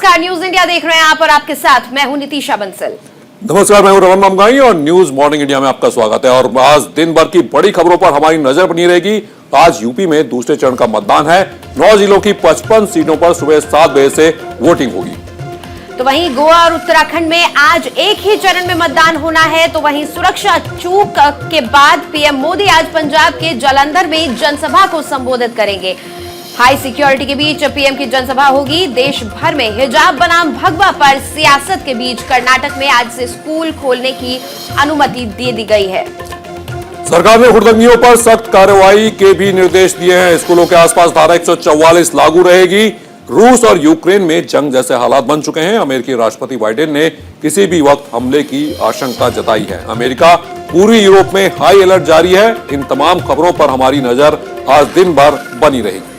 नमस्कार, news India देख रहे हैं आप और आपके साथ मैं हूं नितिशा बंसल। नमस्कार, मैं हूं रमन ममगाई और न्यूज मॉर्निंग इंडिया में आपका स्वागत है। और आज दिन भर की बड़ी खबरों पर हमारी नजर बनी रहेगी। आज यूपी में दूसरे चरण का मतदान है। 9 जिलों की 55 सीटों पर सुबह 7 बजे से वोटिंग होगी। तो वहीं गोवा और उत्तराखंड में आज एक ही चरण में मतदान होना है। तो वहीं सुरक्षा चूक के बाद पीएम मोदी आज पंजाब के जालंधर में जनसभा को संबोधित करेंगे। हाई सिक्योरिटी के बीच पीएम की जनसभा होगी। देश भर में हिजाब बनाम भगवा पर सियासत के बीच कर्नाटक में आज से स्कूल खोलने की अनुमति दे दी गई है। सरकार ने हुड़दंगियों पर सख्त कार्रवाई के भी निर्देश दिए हैं। स्कूलों के आसपास धारा 144 लागू रहेगी। रूस और यूक्रेन में जंग जैसे हालात बन चुके हैं। अमेरिकी राष्ट्रपति बाइडेन ने किसी भी वक्त हमले की आशंका जताई है। अमेरिका पूरी यूरोप में हाई अलर्ट जारी है। इन तमाम खबरों पर हमारी नजर आज दिन भर बनी रहेगी।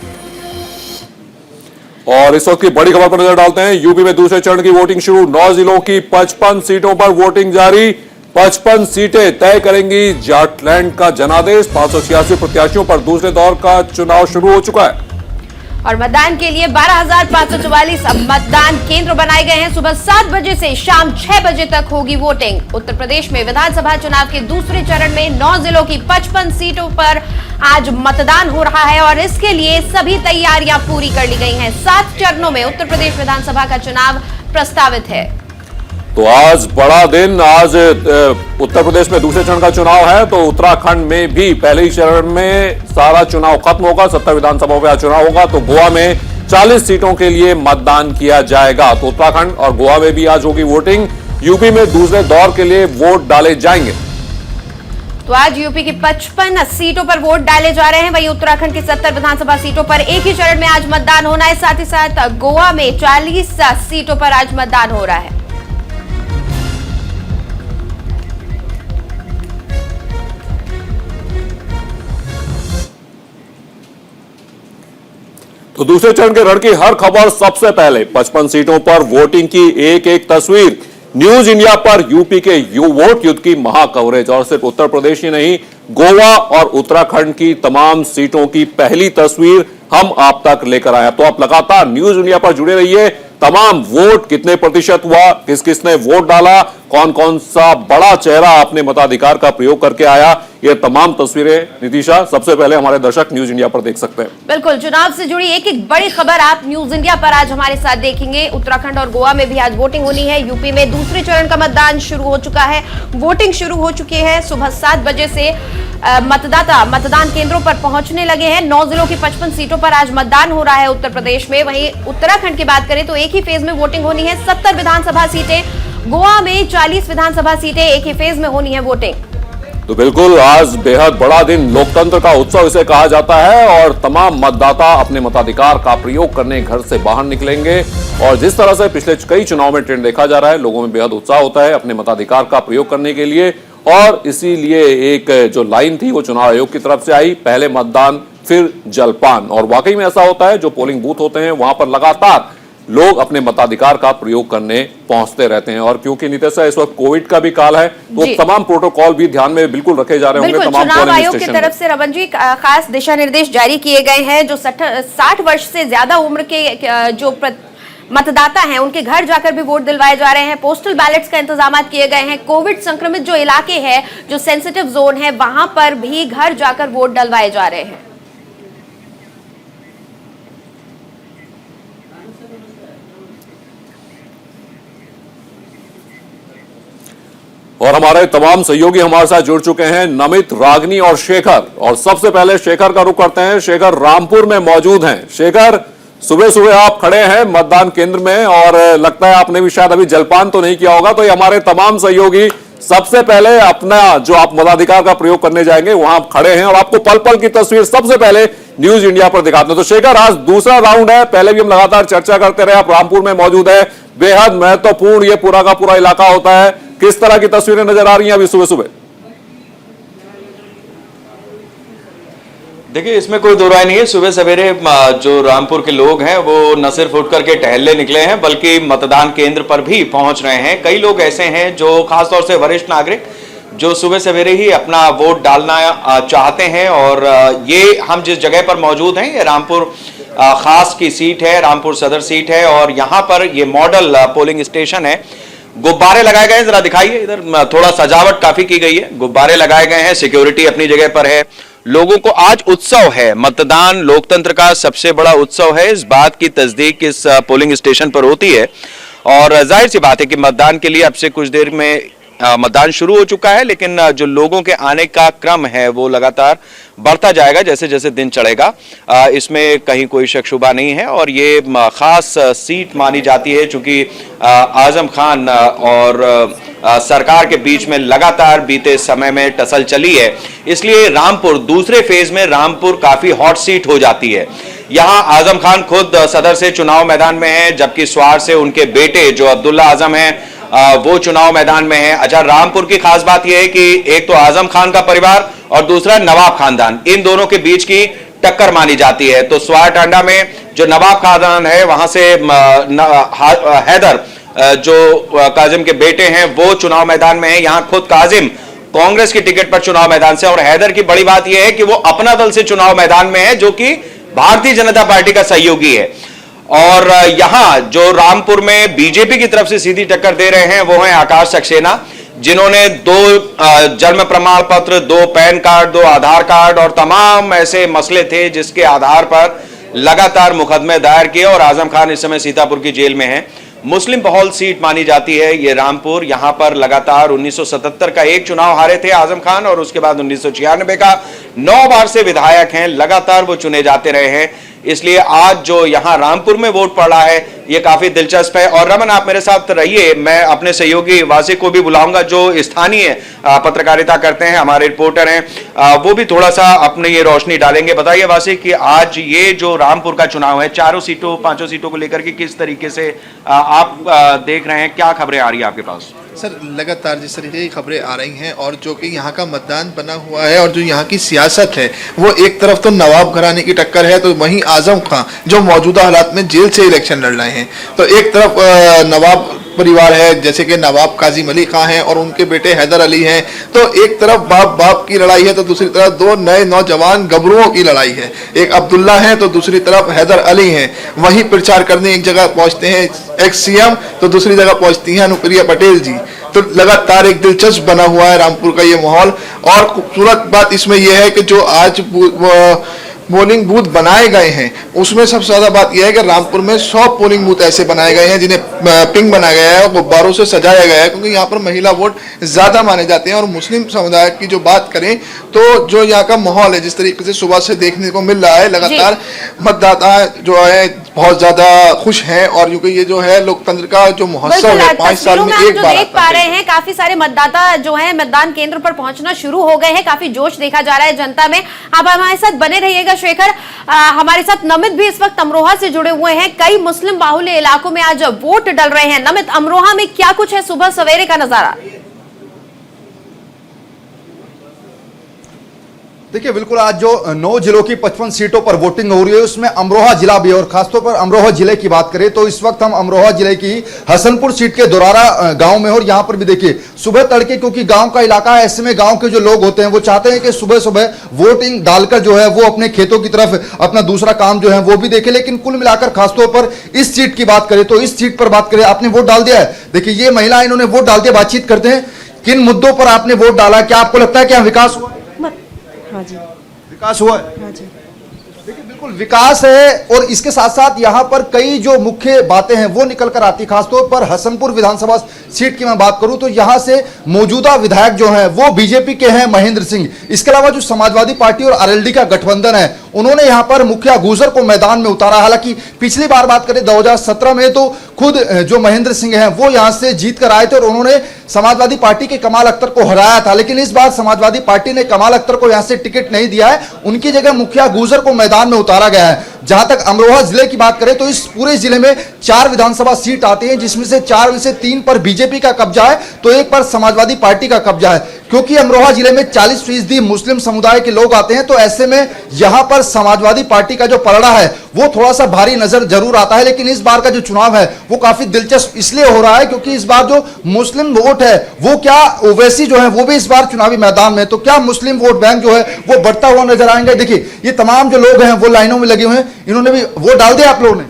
और इस वक्त की बड़ी खबर पर नजर डालते हैं। यूपी में दूसरे चरण की वोटिंग शुरू। 9 जिलों की 55 सीटों पर वोटिंग जारी। 55 सीटें तय करेंगी जाटलैंड का जनादेश। 586 प्रत्याशियों पर दूसरे दौर का चुनाव शुरू हो चुका है। और मतदान के लिए 12,544 मतदान केंद्र बनाए गए हैं। सुबह 7 बजे से शाम 6 बजे तक होगी वोटिंग। उत्तर प्रदेश में विधानसभा चुनाव के दूसरे चरण में 9 जिलों की 55 सीटों पर आज मतदान हो रहा है और इसके लिए सभी तैयारियां पूरी कर ली गई हैं। 7 चरणों में उत्तर प्रदेश विधानसभा का चुनाव प्रस्तावित है। तो आज बड़ा दिन। आज उत्तर प्रदेश में दूसरे चरण का चुनाव है। तो उत्तराखंड में भी पहले ही चरण में सारा चुनाव खत्म होगा। 70 विधानसभाओं में चुनाव होगा। तो गोवा में 40 सीटों के लिए मतदान किया जाएगा। तो उत्तराखंड और गोवा में भी आज होगी वोटिंग। यूपी में दूसरे दौर के लिए वोट डाले जाएंगे। तो आज यूपी की 55 सीटों पर वोट डाले जा रहे हैं। वहीं उत्तराखंड की 70 विधानसभा सीटों पर एक ही चरण में आज मतदान होना है। साथ ही साथ गोवा में 40 सीटों पर आज मतदान हो रहा है। तो दूसरे चरण के रण की हर खबर सबसे पहले 55 सीटों पर वोटिंग की एक एक तस्वीर न्यूज इंडिया पर। यूपी के वोट युद्ध की महा कवरेज। और सिर्फ उत्तर प्रदेश ही नहीं, गोवा और उत्तराखंड की तमाम सीटों की पहली तस्वीर हम आप तक लेकर आए। तो आप लगातार न्यूज इंडिया पर जुड़े रहिए। तमाम वोट कितने प्रतिशत हुआ, किस किसने वोट डाला, कौन कौन सा बड़ा चेहरा अपने मताधिकार का प्रयोग करके आया, ये तमाम तस्वीरें नितिशा सबसे पहले हमारे दर्शक न्यूज इंडिया पर देख सकते हैं। बिल्कुल, चुनाव से जुड़ी एक एक बड़ी खबर आप न्यूज इंडिया पर आज हमारे साथ देखेंगे। उत्तराखंड और गोवा में भी आज वोटिंग होनी है। यूपी में दूसरे चरण का मतदान शुरू हो चुका है। वोटिंग शुरू हो चुकी है। सुबह 7 बजे से मतदाता मतदान केंद्रों पर पहुंचने लगे हैं। 9 जिलों की 55 सीटों पर आज मतदान हो रहा है उत्तर प्रदेश में। वहीं उत्तराखंड की बात करें तो एक ही फेज में वोटिंग होनी है। 70 विधानसभा सीटें, गोवा में 40 विधानसभा सीटें, एक ही फेज में होनी है वोटिंग। तो बिल्कुल आज बेहद बड़ा दिन, लोकतंत्र का उत्सव इसे कहा जाता है। और तमाम मतदाता अपने मताधिकार का प्रयोग करने घर से बाहर निकलेंगे। और जिस तरह से पिछले कई चुनाव में ट्रेंड देखा जा रहा है, लोगों में बेहद उत्साह होता है अपने मताधिकार का प्रयोग करने के लिए। और इसीलिए एक जो लाइन थी वो चुनाव आयोग की तरफ से आई, पहले मतदान फिर जलपान। और वाकई में ऐसा होता है, जो पोलिंग बूथ होते हैं वहां पर लगातार लोग अपने मताधिकार का प्रयोग करने पहुंचते रहते हैं। और क्योंकि नितिशा इस वक्त कोविड का भी काल है, तो तमाम प्रोटोकॉल भी ध्यान में बिल्कुल रखे जा रहे होंगे। तमाम चुनाव आयोग की तरफ से रमन जी खास दिशा निर्देश जारी किए गए हैं। जो 60 वर्ष से ज्यादा उम्र के जो मतदाता हैं उनके घर जाकर भी वोट दिलवाए जा रहे हैं। पोस्टल बैलेट्स का इंतजाम किए गए हैं। कोविड संक्रमित जो इलाके हैं, जो सेंसिटिव जोन है, वहां पर भी घर जाकर वोट डलवाए जा रहे हैं। और हमारे तमाम सहयोगी हमारे साथ जुड़ चुके हैं, नमित, रागनी और शेखर। और सबसे पहले शेखर का रुख करते हैं। शेखर रामपुर में मौजूद हैं। शेखर, सुबह सुबह आप खड़े हैं मतदान केंद्र में और लगता है आपने भी शायद अभी जलपान तो नहीं किया होगा। तो ये हमारे तमाम सहयोगी सबसे पहले अपना जो आप मताधिकार का प्रयोग करने जाएंगे वहां खड़े हैं और आपको पल पल की तस्वीर सबसे पहले न्यूज इंडिया पर दिखाते हैं। तो शेखर, आज दूसरा राउंड है। पहले भी हम लगातार चर्चा करते रहे, आप रामपुर में मौजूद है। बेहद महत्वपूर्ण ये पूरा का पूरा इलाका होता है। किस तरह की तस्वीरें नजर आ रही हैं अभी सुबह सुबह? देखिए, इसमें कोई दो राय नहीं है। सुबह सवेरे जो रामपुर के लोग हैं वो न सिर्फ उठ करके टहलने निकले हैं, बल्कि मतदान केंद्र पर भी पहुंच रहे हैं। कई लोग ऐसे हैं जो खासतौर से वरिष्ठ नागरिक जो सुबह सवेरे ही अपना वोट डालना चाहते हैं। और ये हम जिस जगह पर मौजूद हैं, ये रामपुर खास की सीट है, रामपुर सदर सीट है और यहां पर ये मॉडल पोलिंग स्टेशन है। गुब्बारे लगाए गए हैं, जरा दिखाइए इधर, थोड़ा सजावट काफी की गई है, गुब्बारे लगाए गए हैं, सिक्योरिटी अपनी जगह पर है। लोगों को आज उत्सव है, मतदान लोकतंत्र का सबसे बड़ा उत्सव है, इस बात की तस्दीक इस पोलिंग स्टेशन पर होती है। और जाहिर सी बात है कि मतदान के लिए अब से कुछ देर में मतदान शुरू हो चुका है, लेकिन जो लोगों के आने का क्रम है वो लगातार बढ़ता जाएगा जैसे जैसे दिन चढ़ेगा, इसमें कहीं कोई शक शुबा नहीं है। और ये खास सीट मानी जाती है चूंकि आजम खान और सरकार के बीच में लगातार बीते समय में टसल चली है, इसलिए रामपुर दूसरे फेज में रामपुर काफी हॉट सीट हो जाती है। यहां आजम खान खुद सदर से चुनाव मैदान में है, जबकि स्वार से उनके बेटे जो अब्दुल्ला आजम हैं वो चुनाव मैदान में है। अच्छा, रामपुर की खास बात यह है कि एक तो आजम खान का परिवार और दूसरा नवाब खानदान, इन दोनों के बीच की टक्कर मानी जाती है। तो स्वार टांडा में जो नवाब खानदान है वहां से हैदर जो काजिम के बेटे हैं वो चुनाव मैदान में है। यहां खुद काजिम कांग्रेस की टिकट पर चुनाव मैदान से, और हैदर की बड़ी बात यह है कि वो अपना दल से चुनाव मैदान में है जो कि भारतीय जनता पार्टी का सहयोगी है। और यहां जो रामपुर में बीजेपी की तरफ से सीधी टक्कर दे रहे हैं वो हैं आकाश सक्सेना, जिन्होंने 2 जन्म प्रमाण पत्र, 2 पैन कार्ड, 2 आधार कार्ड और तमाम ऐसे मसले थे जिसके आधार पर लगातार मुकदमे दायर किए। और आजम खान इस समय सीतापुर की जेल में है। मुस्लिम बहुल सीट मानी जाती है ये रामपुर। यहां पर लगातार 1977 का एक चुनाव हारे थे आजम खान और उसके बाद 1996 का 9 बार से विधायक हैं, लगातार वो चुने जाते रहे हैं। इसलिए आज जो यहां रामपुर में वोट पड़ रहा है ये काफी दिलचस्प है। और रमन, आप मेरे साथ रहिए, मैं अपने सहयोगी वासिक को भी बुलाऊंगा जो स्थानीय पत्रकारिता करते हैं, हमारे रिपोर्टर हैं, वो भी थोड़ा सा अपने ये रोशनी डालेंगे। बताइए वासिक कि आज ये जो रामपुर का चुनाव है, 4 सीटों 5 सीटों को लेकर के किस तरीके से आप देख रहे हैं, क्या खबरें आ रही है आपके पास? सर, लगातार जिस तरीके की खबरें आ रही हैं और जो कि यहाँ का मतदान बना हुआ है और जो यहाँ की सियासत है वो एक तरफ तो नवाब घराने की टक्कर है, तो वहीं आजम खान जो मौजूदा हालात में जेल से इलेक्शन लड़ रहे हैं, तो एक तरफ नवाब परिवार है जैसे कि नवाब काजिम अली खां हैं और उनके बेटे हैदर अली हैं, तो एक तरफ बाप बाप की लड़ाई है तो दूसरी तरफ 2 नए नौजवान गबरुओं की लड़ाई है, एक अब्दुल्ला है तो दूसरी तरफ हैदर अली हैं। वहीं प्रचार करने एक जगह पहुंचते हैं एक्स सीएम तो दूसरी जगह पहुंचती हैं अनुप्रिया पटेल जी। तो लगातार एक दिलचस्प बना हुआ है रामपुर का ये माहौल। और खूबसूरत बात इसमें यह है कि जो आज पोलिंग बूथ बनाए गए हैं उसमें सबसे ज्यादा बात यह है कि रामपुर में 100 पोलिंग बूथ ऐसे बनाए गए हैं जिन्हें पिंक बनाया गया है, गुब्बारों से सजाया गया है, क्योंकि यहाँ पर महिला वोट ज्यादा माने जाते हैं। और मुस्लिम समुदाय की जो बात करें तो जो यहाँ का माहौल है जिस तरीके से सुबह से देखने को मिल रहा है, लगातार मतदाता जो है बहुत ज्यादा खुश हैं। और क्योंकि ये जो है लोकतंत्र का जो महोत्सव है 5 साल में एक बार देख पा रहे हैं, काफी सारे मतदाता जो है मतदान केंद्र पर पहुंचना शुरू हो गए हैं, काफी जोश देखा जा रहा है जनता में। आप हमारे साथ बने रहिएगा शेखर। हमारे साथ नमित भी इस वक्त अमरोहा से जुड़े हुए हैं। कई मुस्लिम बाहुल्य इलाकों में आज वोट डल रहे हैं। नमित, अमरोहा में क्या कुछ है सुबह सवेरे का नजारा? देखिए, बिल्कुल आज जो 9 जिलों की 55 सीटों पर वोटिंग हो रही है उसमें अमरोहा जिला भी, और खासतौर पर अमरोहा जिले की बात करें तो इस वक्त हम अमरोहा जिले की हसनपुर सीट के दोरारा गांव में, और यहां पर भी देखिए सुबह तड़के, क्योंकि गांव का इलाका है, ऐसे में गांव के जो लोग होते हैं वो चाहते हैं कि सुबह सुबह वोटिंग डालकर जो है वो अपने खेतों की तरफ अपना दूसरा काम जो है वो भी देखे। लेकिन कुल मिलाकर खासतौर पर इस सीट की बात करें तो इस सीट पर बात करें, आपने वोट डाल दिया है। देखिए ये महिला, इन्होंने वोट डाल दिया। बातचीत करते हैं, किन मुद्दों पर आपने वोट डाला, क्या आपको लगता है क्या विकास हुआ? हाँ जी, विकास हुआ है। हाँ जी। देखिए बिल्कुल विकास है, और इसके साथ साथ यहाँ पर कई जो मुख्य बातें हैं वो निकल कर आती। खासतौर पर हसनपुर विधानसभा सीट की मैं बात करूं तो यहाँ से मौजूदा विधायक जो हैं वो बीजेपी के हैं महेंद्र सिंह। इसके अलावा जो समाजवादी पार्टी और आरएलडी का गठबंधन है उन्होंने यहाँ पर मुखिया गुजर को मैदान में उतारा। हालांकि पिछली बार बात करें 2017 में तो खुद जो महेंद्र सिंह हैं वो यहाँ से जीत कर आए थे और उन्होंने समाजवादी पार्टी के कमाल अख्तर को हराया था। लेकिन इस बार समाजवादी पार्टी ने कमाल अख्तर को यहाँ से टिकट नहीं दिया है, उनकी जगह मुखिया गुजर को मैदान में उतारा गया है। जहां तक अमरोहा जिले की बात करें तो इस पूरे जिले में 4 विधानसभा सीट आती हैं, जिसमें से 4 में से 3 पर बीजेपी का कब्जा है तो 1 पर समाजवादी पार्टी का कब्जा है। क्योंकि अमरोहा जिले में 40% मुस्लिम समुदाय के लोग आते हैं, तो ऐसे में यहां पर समाजवादी पार्टी का जो पलड़ा है वो थोड़ा सा भारी नजर जरूर आता है। लेकिन इस बार का जो चुनाव है वो काफी दिलचस्प इसलिए हो रहा है क्योंकि इस बार जो मुस्लिम वोट है वो क्या ओवैसी जो है वो भी इस बार चुनावी मैदान में, तो क्या मुस्लिम वोट बैंक जो है वो बढ़ता हुआ नजर आएंगे। देखिए ये तमाम जो लोग हैं वो लाइनों में लगे हुए हैं, इन्होंने भी वोट डाल दिया। आप लोगों ने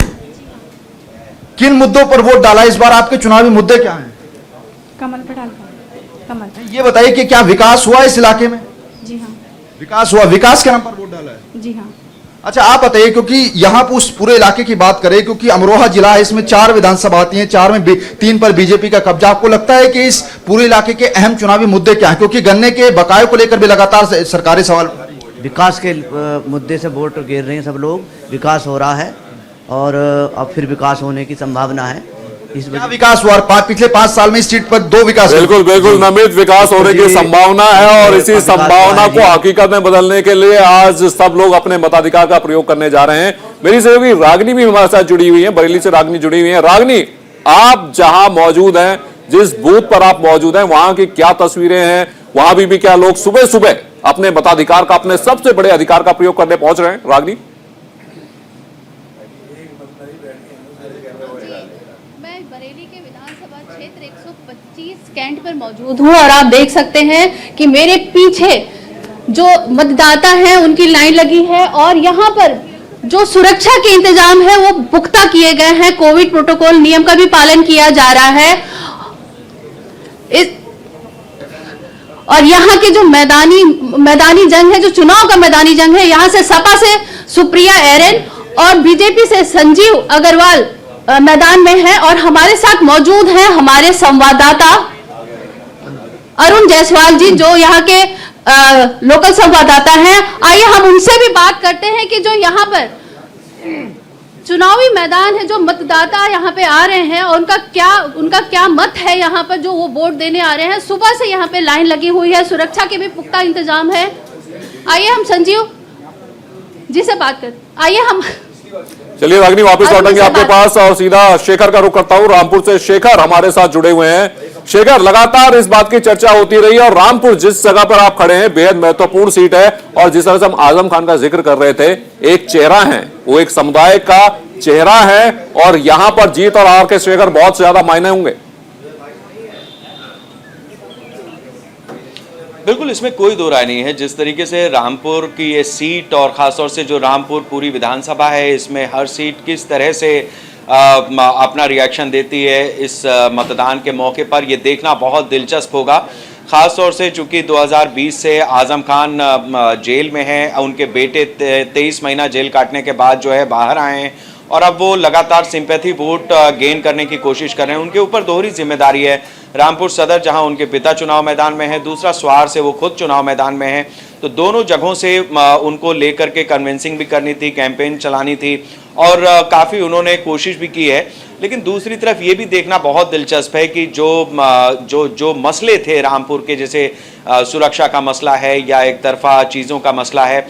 किन मुद्दों पर वोट डाला इस बार, आपके चुनावी मुद्दे क्या हैं? कमल पे डाल कमल पे। ये बताइए कि क्या विकास हुआ इस इलाके में? जी हाँ। विकास हुआ, विकास के नाम पर वोट डाला है। जी हाँ। अच्छा आप बताइए, क्योंकि यहाँ पर उस पूरे इलाके की बात करें, क्योंकि अमरोहा जिला है, इसमें 4 विधानसभा आती हैं, 4 में 3 पर बीजेपी का कब्जा। आपको लगता है कि इस पूरे इलाके के अहम चुनावी मुद्दे क्या हैं? क्योंकि गन्ने के बकाये को लेकर भी लगातार सरकारें सवाल उठा रही हैं। विकास के मुद्दे से वोट गिर रहे हैं सब लोग, विकास हो रहा है और अब फिर विकास होने की संभावना है। इस क्या विकास हुआ? पिछले 5 साल में इस सीट पर 2 विकास। बिल्कुल बिल्कुल नमित, विकास होने की संभावना है और इसी संभावना को हकीकत में बदलने के लिए आज सब लोग अपने मताधिकार का प्रयोग करने जा रहे हैं। मेरी सहयोगी रागनी भी हमारे साथ जुड़ी हुई है, बरेली से रागनी जुड़ी हुई है। रागनी, आप जहां मौजूद हैं, जिस बूथ पर आप मौजूद हैं, वहां की क्या तस्वीरें हैं? वहां भी क्या लोग सुबह सुबह अपने मताधिकार का, अपने सबसे बड़े अधिकार का प्रयोग करने पहुंच रहे हैं? रागनी, मैं बरेली के विधानसभा क्षेत्र 125 कैंट पर मौजूद हूं और आप देख सकते हैं कि मेरे पीछे जो मतदाता हैं उनकी लाइन लगी है और यहां पर जो सुरक्षा के इंतजाम है वो पुख्ता किए गए हैं। कोविड प्रोटोकॉल नियम का भी पालन किया जा रहा है। और यहाँ के जो मैदानी जंग है, जो चुनाव का मैदानी जंग है, यहाँ से सपा से सुप्रिया एरन और बीजेपी से संजीव अग्रवाल मैदान में है। और हमारे साथ मौजूद हैं हमारे संवाददाता अरुण जायसवाल जी, जो यहाँ के लोकल संवाददाता हैं। आइए हम उनसे भी बात करते हैं कि जो यहाँ पर चुनावी मैदान है, जो मतदाता यहाँ पे आ रहे हैं और उनका क्या मत है यहाँ पर, जो वो वोट देने आ रहे हैं। सुबह से यहाँ पे लाइन लगी हुई है, सुरक्षा के भी पुख्ता इंतजाम है। आइए हम संजीव जी से बात करते, आइए हम चलिए रागनी वापस लौटेंगे आपके पास और सीधा शेखर का रुख करता हूं। रामपुर से शेखर हमारे साथ जुड़े हुए हैं। शेखर, लगातार इस बात की चर्चा होती रही और रामपुर जिस जगह पर आप खड़े हैं बेहद महत्वपूर्ण सीट है और जिस तरह से हम आजम खान का जिक्र कर रहे थे, एक चेहरा है, वो एक समुदाय का चेहरा है और यहां पर जीत और हार के शेखर बहुत ज्यादा मायने होंगे। बिल्कुल, इसमें कोई दो राय नहीं है। जिस तरीके से रामपुर की ये सीट और ख़ासतौर से जो रामपुर पूरी विधानसभा है, इसमें हर सीट किस तरह से अपना रिएक्शन देती है इस मतदान के मौके पर, ये देखना बहुत दिलचस्प होगा। ख़ास तौर से चूंकि 2020 से आज़म खान जेल में हैं, उनके बेटे 23 महीना जेल काटने के बाद जो है बाहर आए हैं और अब वो लगातार सिंपैथी वोट गेन करने की कोशिश कर रहे हैं। उनके ऊपर दोहरी जिम्मेदारी है। रामपुर सदर जहां उनके पिता चुनाव मैदान में है, दूसरा स्वार से वो खुद चुनाव मैदान में है, तो दोनों जगहों से उनको लेकर के कन्विंसिंग भी करनी थी, कैंपेन चलानी थी और काफ़ी उन्होंने कोशिश भी की है। लेकिन दूसरी तरफ ये भी देखना बहुत दिलचस्प है कि जो मसले थे रामपुर के, जैसे सुरक्षा का मसला है या एक तरफा चीज़ों का मसला है,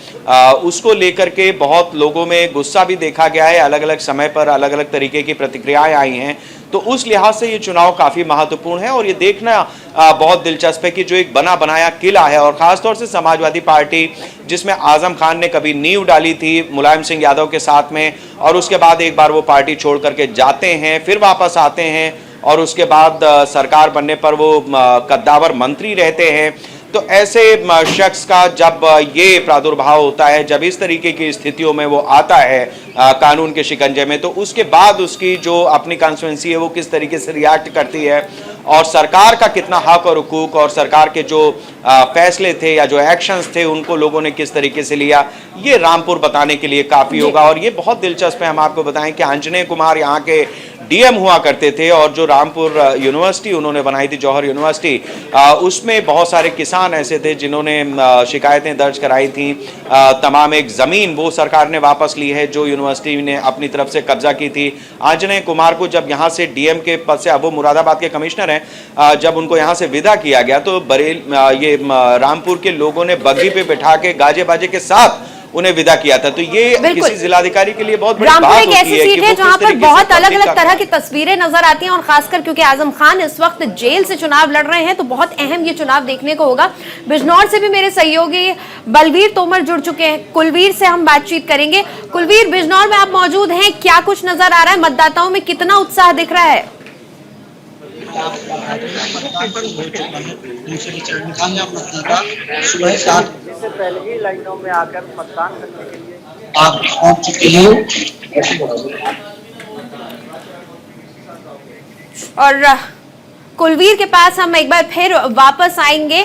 उसको लेकर के बहुत लोगों में गुस्सा भी देखा गया है। अलग अलग समय पर अलग अलग तरीके की प्रतिक्रियाएं आई हैं। तो उस लिहाज से ये चुनाव काफ़ी महत्वपूर्ण है और ये देखना बहुत दिलचस्प है कि जो एक बना बनाया किला है और ख़ासतौर से समाजवादी पार्टी, जिसमें आज़म खान ने कभी नींव डाली थी मुलायम सिंह यादव के साथ में और उसके बाद एक बार वो पार्टी छोड़ करके जाते हैं, फिर वापस आते हैं और उसके बाद सरकार बनने पर वो कद्दावर मंत्री रहते हैं। तो ऐसे शख्स का जब ये प्रादुर्भाव होता है, जब इस तरीके की स्थितियों में वो आता है कानून के शिकंजे में, तो उसके बाद उसकी जो अपनी कॉन्स्टिट्यूंसी है वो किस तरीके से रिएक्ट करती है और सरकार का कितना हक और हुकूक और सरकार के जो फैसले थे या जो एक्शंस थे उनको लोगों ने किस तरीके से लिया, ये रामपुर बताने के लिए काफ़ी होगा। और ये बहुत दिलचस्प है, हम आपको बताएं कि अंजनेय कुमार यहाँ के डीएम हुआ करते थे और जो रामपुर यूनिवर्सिटी उन्होंने बनाई थी, जौहर यूनिवर्सिटी, उसमें बहुत सारे किसान ऐसे थे जिन्होंने शिकायतें दर्ज कराई थी। तमाम एक ज़मीन वो सरकार ने वापस ली है जो यूनिवर्सिटी ने अपनी तरफ से कब्जा की थी। अंजनेय कुमार को जब यहाँ से डीएम के पद से, अब वो मुरादाबाद के कमिश्नर हैं, जब उनको यहाँ से विदा किया गया तो रामपुर के लोगों ने बग्घी पे बैठा के गाजे बाजे के साथ उन्हें विदा किया था। तो ये बिल्कुल। किसी जिलाधिकारी के लिए बहुत बड़ी रामपुर बात एक होती ऐसी है सीट कि है वो जहां किस पर तरीके बहुत से अलग पब्लिक अलग का तरह की तस्वीरें नजर आती हैं, और खासकर क्योंकि आजम खान इस वक्त जेल से चुनाव लड़ रहे हैं तो बहुत अहम ये चुनाव देखने को होगा। बिजनौर से भी मेरे सहयोगी बलवीर तोमर जुड़ चुके हैं, कुलवीर से हम बातचीत करेंगे। कुलवीर, बिजनौर में आप मौजूद हैं, क्या कुछ नजर आ रहा है, मतदाताओं में कितना उत्साह दिख रहा है? सुबह 7 से पहले ही लाइनों में आकर मतदान करने के लिए आप पहुंच चुके हैं। और कुलवीर के पास हम एक बार फिर वापस आएंगे।